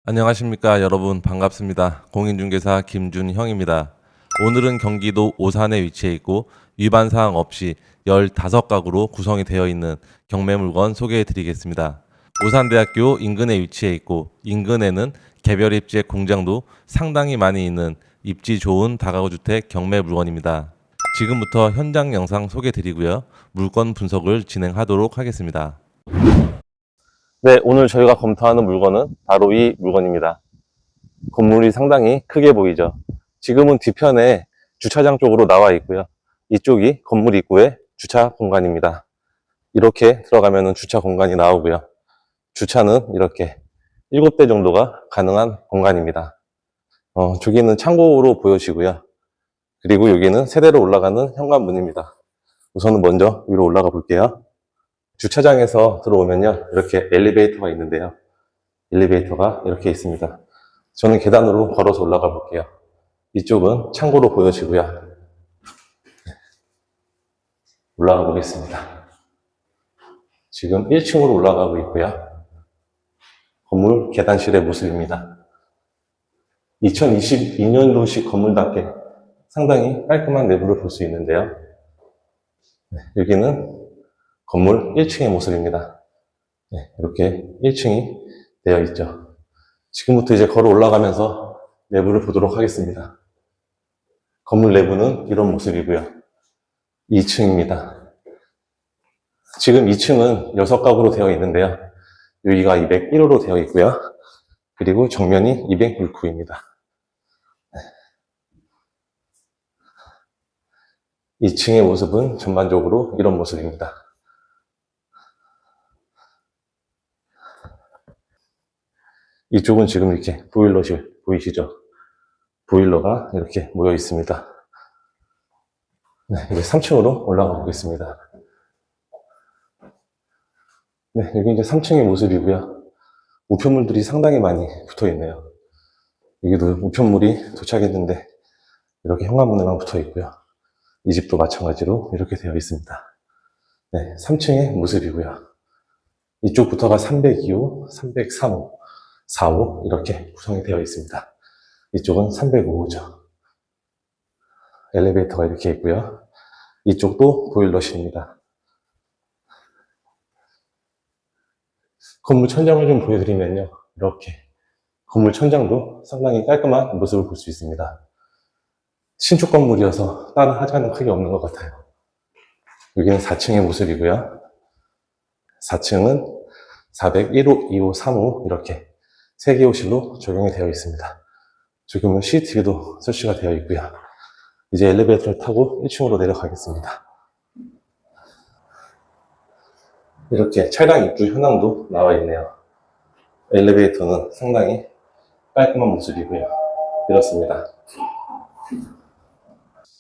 안녕하십니까 여러분, 반갑습니다. 공인중개사 김준형입니다. 오늘은 경기도 오산에 위치해 있고 위반사항 없이 15가구로 구성이 되어 있는 경매물건 소개해 드리겠습니다. 오산대학교 인근에 위치해 있고 인근에는 개별 입지의 공장도 상당히 많이 있는 입지 좋은 다가구 주택 경매 물건입니다. 지금부터 현장 영상 소개 드리고요. 물건 분석을 진행하도록 하겠습니다. 네, 오늘 저희가 검토하는 물건은 바로 이 물건입니다. 건물이 상당히 크게 보이죠. 지금은 뒤편에 주차장 쪽으로 나와 있고요. 이쪽이 건물 입구의 주차 공간입니다. 이렇게 들어가면 주차 공간이 나오고요. 주차는 이렇게 7대 정도가 가능한 공간입니다. 저기는 창고로 보여지고요. 그리고 여기는 세대로 올라가는 현관문입니다. 우선은 먼저 위로 올라가 볼게요. 주차장에서 들어오면요, 이렇게 엘리베이터가 있는데요. 엘리베이터가 이렇게 있습니다. 저는 계단으로 걸어서 올라가 볼게요. 이쪽은 창고로 보여지고요. 올라가 보겠습니다. 지금 1층으로 올라가고 있고요. 건물 계단실의 모습입니다. 2022년도식 건물답게 상당히 깔끔한 내부를 볼 수 있는데요. 여기는 건물 1층의 모습입니다. 이렇게 1층이 되어 있죠. 지금부터 이제 걸어 올라가면서 내부를 보도록 하겠습니다. 건물 내부는 이런 모습이고요. 2층입니다. 지금 2층은 6가구로 되어 있는데요. 여기가 201호로 되어 있고요. 그리고 정면이 206호입니다. 2층의 모습은 전반적으로 이런 모습입니다. 이쪽은 지금 이렇게 보일러실 보이시죠? 보일러가 이렇게 모여 있습니다. 네, 이제 3층으로 올라가 보겠습니다. 네, 여기 이제 3층의 모습이고요. 우편물들이 상당히 많이 붙어 있네요. 여기도 우편물이 도착했는데 이렇게 현관문에만 붙어 있고요. 이 집도 마찬가지로 이렇게 되어 있습니다. 네, 3층의 모습이고요. 이쪽부터가 302호, 303호, 4호 이렇게 구성이 되어 있습니다. 이쪽은 305호죠. 엘리베이터가 이렇게 있고요. 이쪽도 보일러실입니다. 건물 천장을 좀 보여드리면요. 이렇게 건물 천장도 상당히 깔끔한 모습을 볼 수 있습니다. 신축 건물이어서 다른 하자는 크게 없는 것 같아요. 여기는 4층의 모습이고요. 4층은 401호, 2호, 3호 이렇게 3개 호실로 적용이 되어 있습니다. 지금은 CCTV도 설치가 되어 있고요. 이제 엘리베이터를 타고 1층으로 내려가겠습니다. 이렇게 차량 입주 현황도 나와 있네요. 엘리베이터는 상당히 깔끔한 모습이고요. 이렇습니다.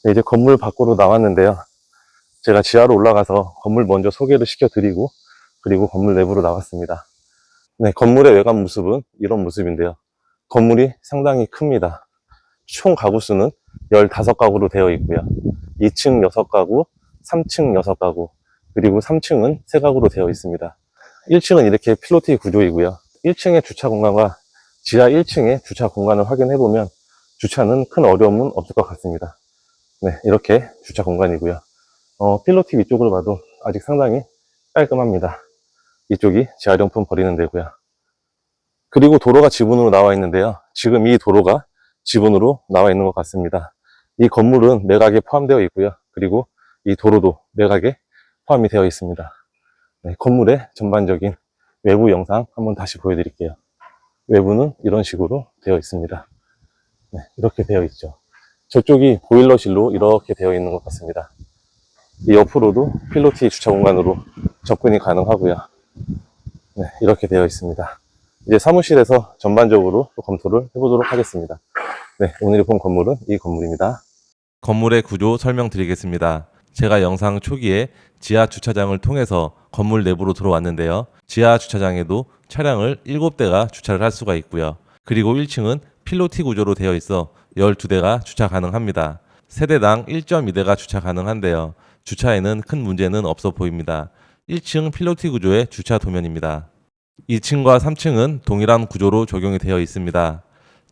네, 이제 건물 밖으로 나왔는데요. 제가 지하로 올라가서 건물 먼저 소개를 시켜드리고 그리고 건물 내부로 나왔습니다. 네, 건물의 외관 모습은 이런 모습인데요. 건물이 상당히 큽니다. 총 가구 수는 15가구로 되어 있고요. 2층 6가구, 3층 6가구, 그리고 3층은 3가구로 되어 있습니다. 1층은 이렇게 필로티 구조이고요. 1층의 주차 공간과 지하 1층의 주차 공간을 확인해보면 주차는 큰 어려움은 없을 것 같습니다. 네, 이렇게 주차 공간이고요. 필로티 위쪽으로 봐도 아직 상당히 깔끔합니다. 이쪽이 재활용품 버리는 데고요. 그리고 도로가 지붕으로 나와 있는데요. 지금 이 도로가 지붕으로 나와 있는 것 같습니다. 이 건물은 매각에 포함되어 있고요. 그리고 이 도로도 매각에 포함이 되어 있습니다. 네, 건물의 전반적인 외부 영상 한번 다시 보여드릴게요. 외부는 이런 식으로 되어 있습니다. 네, 이렇게 되어 있죠. 저쪽이 보일러실로 이렇게 되어 있는 것 같습니다. 이 옆으로도 필로티 주차 공간으로 접근이 가능하고요. 네, 이렇게 되어 있습니다. 이제 사무실에서 전반적으로 또 검토를 해보도록 하겠습니다. 네, 오늘 본 건물은 이 건물입니다. 건물의 구조 설명드리겠습니다. 제가 영상 초기에 지하 주차장을 통해서 건물 내부로 들어왔는데요. 지하 주차장에도 차량을 7대가 주차를 할 수가 있고요. 그리고 1층은 필로티 구조로 되어 있어 12대가 주차 가능합니다. 세대당 1.2대가 주차 가능한데요. 주차에는 큰 문제는 없어 보입니다. 1층 필로티 구조의 주차 도면입니다. 2층과 3층은 동일한 구조로 적용이 되어 있습니다.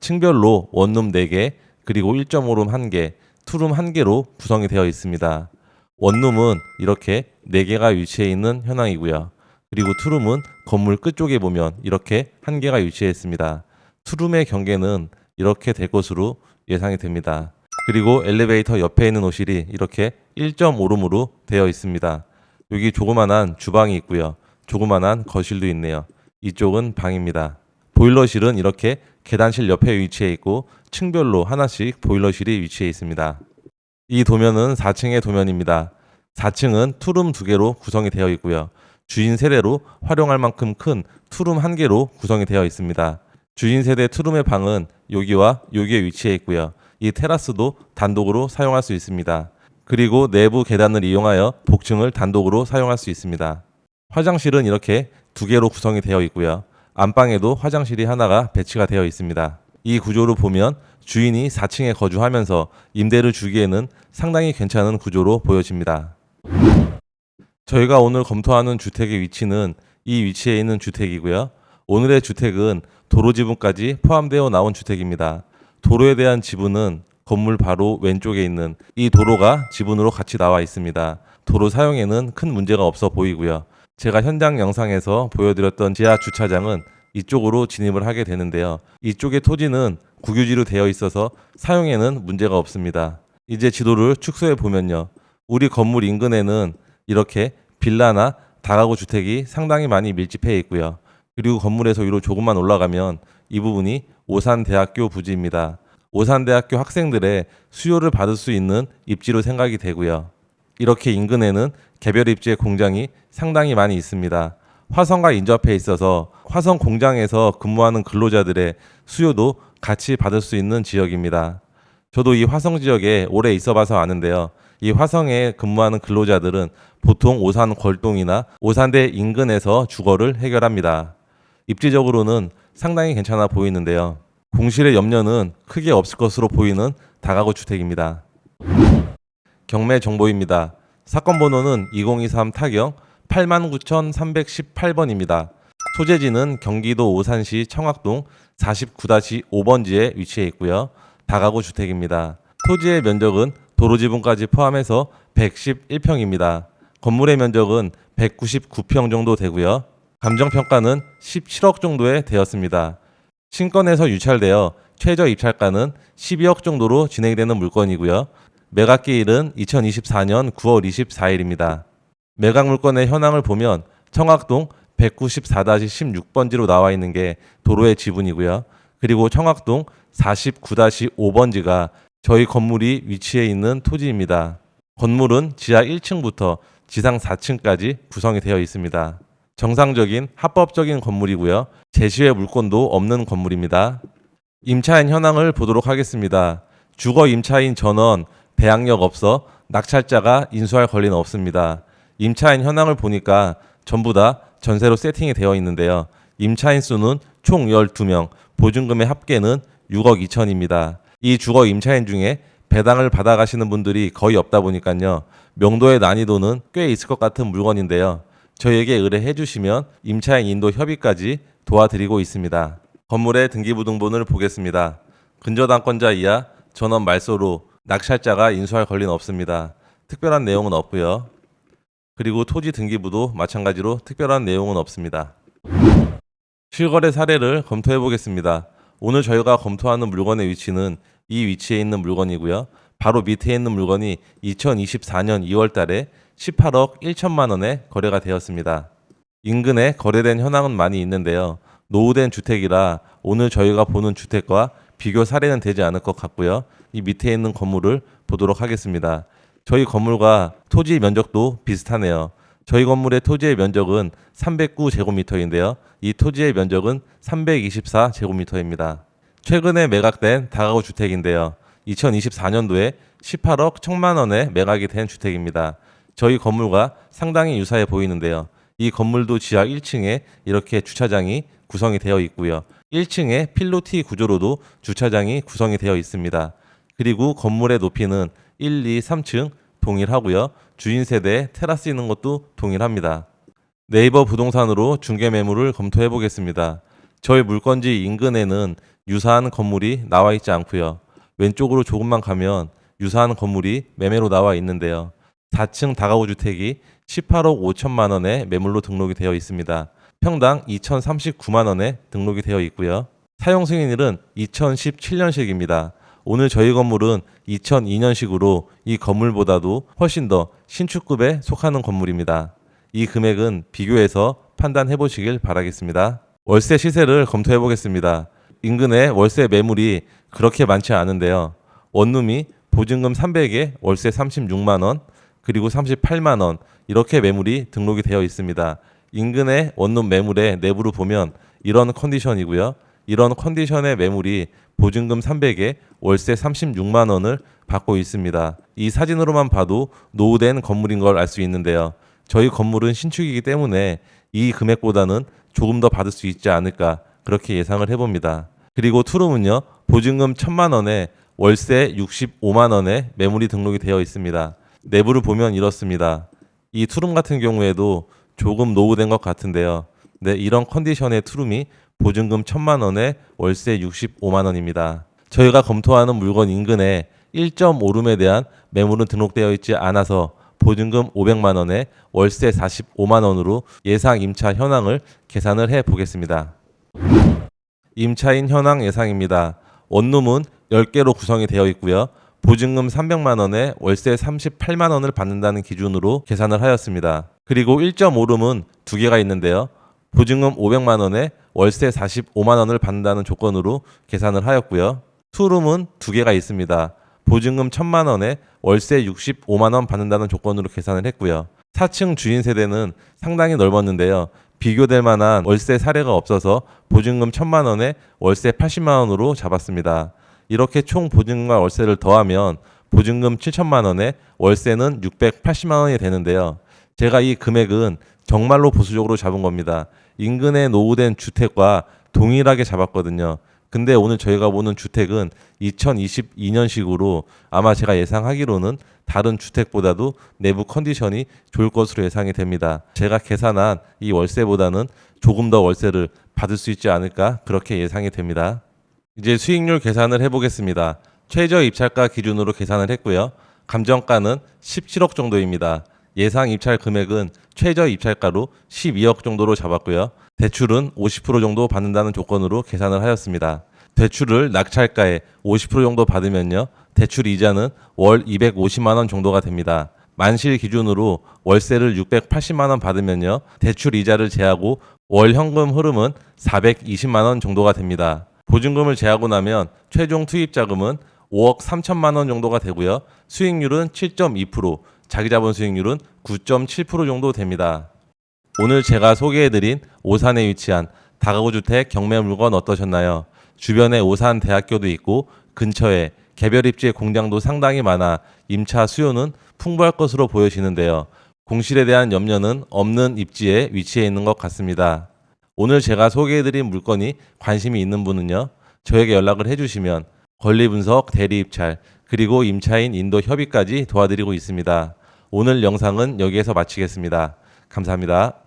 층별로 원룸 4개, 그리고 1.5룸 1개, 투룸 1개로 구성이 되어 있습니다. 원룸은 이렇게 4개가 위치해 있는 현황이고요. 그리고 투룸은 건물 끝쪽에 보면 이렇게 1개가 위치해 있습니다. 투룸의 경계는 이렇게 될 것으로 예상이 됩니다. 그리고 엘리베이터 옆에 있는 호실이 이렇게 1.5룸으로 되어 있습니다. 여기 조그만한 주방이 있고요. 조그만한 거실도 있네요. 이쪽은 방입니다. 보일러실은 이렇게 계단실 옆에 위치해 있고 층별로 하나씩 보일러실이 위치해 있습니다. 이 도면은 4층의 도면입니다. 4층은 투룸 2개로 구성이 되어 있고요. 주인 세대로 활용할 만큼 큰 투룸 1개로 구성이 되어 있습니다. 주인 세대 투룸의 방은 여기와 여기에 위치해 있고요. 이 테라스도 단독으로 사용할 수 있습니다. 그리고 내부 계단을 이용하여 복층을 단독으로 사용할 수 있습니다. 화장실은 이렇게 2개로 구성이 되어 있고요. 안방에도 화장실이 하나가 배치가 되어 있습니다. 이 구조로 보면 주인이 4층에 거주하면서 임대를 주기에는 상당히 괜찮은 구조로 보여집니다. 저희가 오늘 검토하는 주택의 위치는 이 위치에 있는 주택이고요. 오늘의 주택은 도로 지붕까지 포함되어 나온 주택입니다. 도로에 대한 지분은 건물 바로 왼쪽에 있는 이 도로가 지분으로 같이 나와 있습니다. 도로 사용에는 큰 문제가 없어 보이고요. 제가 현장 영상에서 보여드렸던 지하 주차장은 이쪽으로 진입을 하게 되는데요. 이쪽의 토지는 국유지로 되어 있어서 사용에는 문제가 없습니다. 이제 지도를 축소해 보면요. 우리 건물 인근에는 이렇게 빌라나 다가구 주택이 상당히 많이 밀집해 있고요. 그리고 건물에서 위로 조금만 올라가면 이 부분이 오산대학교 부지입니다. 오산대학교 학생들의 수요를 받을 수 있는 입지로 생각이 되고요. 이렇게 인근에는 개별 입지의 공장이 상당히 많이 있습니다. 화성과 인접해 있어서 화성 공장에서 근무하는 근로자들의 수요도 같이 받을 수 있는 지역입니다. 저도 이 화성 지역에 오래 있어 봐서 아는데요. 이 화성에 근무하는 근로자들은 보통 오산 걸동이나 오산대 인근에서 주거를 해결합니다. 입지적으로는 상당히 괜찮아 보이는데요. 공실의 염려는 크게 없을 것으로 보이는 다가구 주택입니다. 경매 정보입니다. 사건 번호는 2023 타경 89,318번입니다. 소재지는 경기도 오산시 청학동 49-5번지에 위치해 있고요. 다가구 주택입니다. 토지의 면적은 도로 지붕까지 포함해서 111평입니다. 건물의 면적은 199평 정도 되고요. 감정평가는 17억 정도에 되었습니다. 신건에서 유찰되어 최저 입찰가는 12억 정도로 진행되는 물건이고요. 매각기일은 2024년 9월 24일입니다. 매각 물건의 현황을 보면 청학동 194-16번지로 나와 있는 게 도로의 지분이고요. 그리고 청학동 49-5번지가 저희 건물이 위치해 있는 토지입니다. 건물은 지하 1층부터 지상 4층까지 구성이 되어 있습니다. 정상적인 합법적인 건물이고요. 제시의 물건도 없는 건물입니다. 임차인 현황을 보도록 하겠습니다. 주거 임차인 전원, 대항력 없어 낙찰자가 인수할 권리는 없습니다. 임차인 현황을 보니까 전부 다 전세로 세팅이 되어 있는데요. 임차인 수는 총 12명, 보증금의 합계는 6억 2천입니다. 이 주거 임차인 중에 배당을 받아가시는 분들이 거의 없다 보니까요. 명도의 난이도는 꽤 있을 것 같은 물건인데요. 저희에게 의뢰해 주시면 임차인 인도 협의까지 도와드리고 있습니다. 건물의 등기부등본을 보겠습니다. 근저당권자 이하 전원 말소로 낙찰자가 인수할 권리는 없습니다. 특별한 내용은 없고요. 그리고 토지 등기부도 마찬가지로 특별한 내용은 없습니다. 실거래 사례를 검토해 보겠습니다. 오늘 저희가 검토하는 물건의 위치는 이 위치에 있는 물건이고요. 바로 밑에 있는 물건이 2024년 2월 달에 18억 1천만 원에 거래가 되었습니다. 인근에 거래된 현황은 많이 있는데요. 노후된 주택이라 오늘 저희가 보는 주택과 비교 사례는 되지 않을 것 같고요. 이 밑에 있는 건물을 보도록 하겠습니다. 저희 건물과 토지 면적도 비슷하네요. 저희 건물의 토지의 면적은 309제곱미터인데요. 이 토지의 면적은 324제곱미터입니다. 최근에 매각된 다가구 주택인데요. 2024년도에 18억 1천만 원에 매각이 된 주택입니다. 저희 건물과 상당히 유사해 보이는데요. 이 건물도 지하 1층에 이렇게 주차장이 구성이 되어 있고요. 1층에 필로티 구조로도 주차장이 구성이 되어 있습니다. 그리고 건물의 높이는 1, 2, 3층 동일하고요. 주인 세대에 테라스 있는 것도 동일합니다. 네이버 부동산으로 중개 매물을 검토해 보겠습니다. 저희 물건지 인근에는 유사한 건물이 나와 있지 않고요. 왼쪽으로 조금만 가면 유사한 건물이 매매로 나와 있는데요. 4층 다가구 주택이 18억 5천만 원에 매물로 등록이 되어 있습니다. 평당 2,039만 원에 등록이 되어 있고요. 사용 승인일은 2017년식입니다. 오늘 저희 건물은 2002년식으로 이 건물보다도 훨씬 더 신축급에 속하는 건물입니다. 이 금액은 비교해서 판단해 보시길 바라겠습니다. 월세 시세를 검토해 보겠습니다. 인근에 월세 매물이 그렇게 많지 않은데요. 원룸이 보증금 300에 월세 36만 원, 그리고 38만 원 이렇게 매물이 등록이 되어 있습니다. 인근의 원룸 매물의 내부를 보면 이런 컨디션이고요. 이런 컨디션의 매물이 보증금 300에 월세 36만 원을 받고 있습니다. 이 사진으로만 봐도 노후된 건물인 걸 알 수 있는데요. 저희 건물은 신축이기 때문에 이 금액보다는 조금 더 받을 수 있지 않을까 그렇게 예상을 해봅니다. 그리고 투룸은요. 보증금 1,000만 원에 월세 65만 원에 매물이 등록이 되어 있습니다. 내부를 보면 이렇습니다. 이 투룸 같은 경우에도 조금 노후된 것 같은데요. 네, 이런 컨디션의 투룸이 보증금 1,000만 원에 월세 65만 원입니다. 저희가 검토하는 물건 인근에 1.5룸에 대한 매물은 등록되어 있지 않아서 보증금 500만 원에 월세 45만 원으로 예상 임차 현황을 계산을 해 보겠습니다. 임차인 현황 예상입니다. 원룸은 10개로 구성이 되어 있고요. 보증금 300만 원에 월세 38만 원을 받는다는 기준으로 계산을 하였습니다. 그리고 1.5룸은 2개가 있는데요. 보증금 500만 원에 월세 45만 원을 받는다는 조건으로 계산을 하였고요. 2룸은 2개가 있습니다. 보증금 1,000만 원에 월세 65만 원 받는다는 조건으로 계산을 했고요. 4층 주인 세대는 상당히 넓었는데요. 비교될 만한 월세 사례가 없어서 보증금 1,000만 원에 월세 80만 원으로 잡았습니다. 이렇게 총 보증금과 월세를 더하면 보증금 7천만 원에 월세는 680만 원이 되는데요. 제가 이 금액은 정말로 보수적으로 잡은 겁니다. 인근에 노후된 주택과 동일하게 잡았거든요. 근데 오늘 저희가 보는 주택은 2022년식으로 아마 제가 예상하기로는 다른 주택보다도 내부 컨디션이 좋을 것으로 예상이 됩니다. 제가 계산한 이 월세보다는 조금 더 월세를 받을 수 있지 않을까 그렇게 예상이 됩니다. 이제 수익률 계산을 해보겠습니다. 최저 입찰가 기준으로 계산을 했고요. 감정가는 17억 정도입니다. 예상 입찰 금액은 최저 입찰가로 12억 정도로 잡았고요. 대출은 50% 정도 받는다는 조건으로 계산을 하였습니다. 대출을 낙찰가에 50% 정도 받으면요. 대출 이자는 월 250만 원 정도가 됩니다. 만실 기준으로 월세를 680만 원 받으면요. 대출 이자를 제하고 월 현금 흐름은 420만 원 정도가 됩니다. 보증금을 제하고 나면 최종 투입 자금은 5억 3천만 원 정도가 되고요. 수익률은 7.2%, 자기자본 수익률은 9.7% 정도 됩니다. 오늘 제가 소개해드린 오산에 위치한 다가구 주택 경매 물건 어떠셨나요? 주변에 오산 대학교도 있고 근처에 개별 입지 공장도 상당히 많아 임차 수요는 풍부할 것으로 보여지는데요. 공실에 대한 염려는 없는 입지에 위치해 있는 것 같습니다. 오늘 제가 소개해드린 물건이 관심이 있는 분은요. 저에게 연락을 해주시면 권리분석, 대리입찰, 그리고 임차인 인도 협의까지 도와드리고 있습니다. 오늘 영상은 여기에서 마치겠습니다. 감사합니다.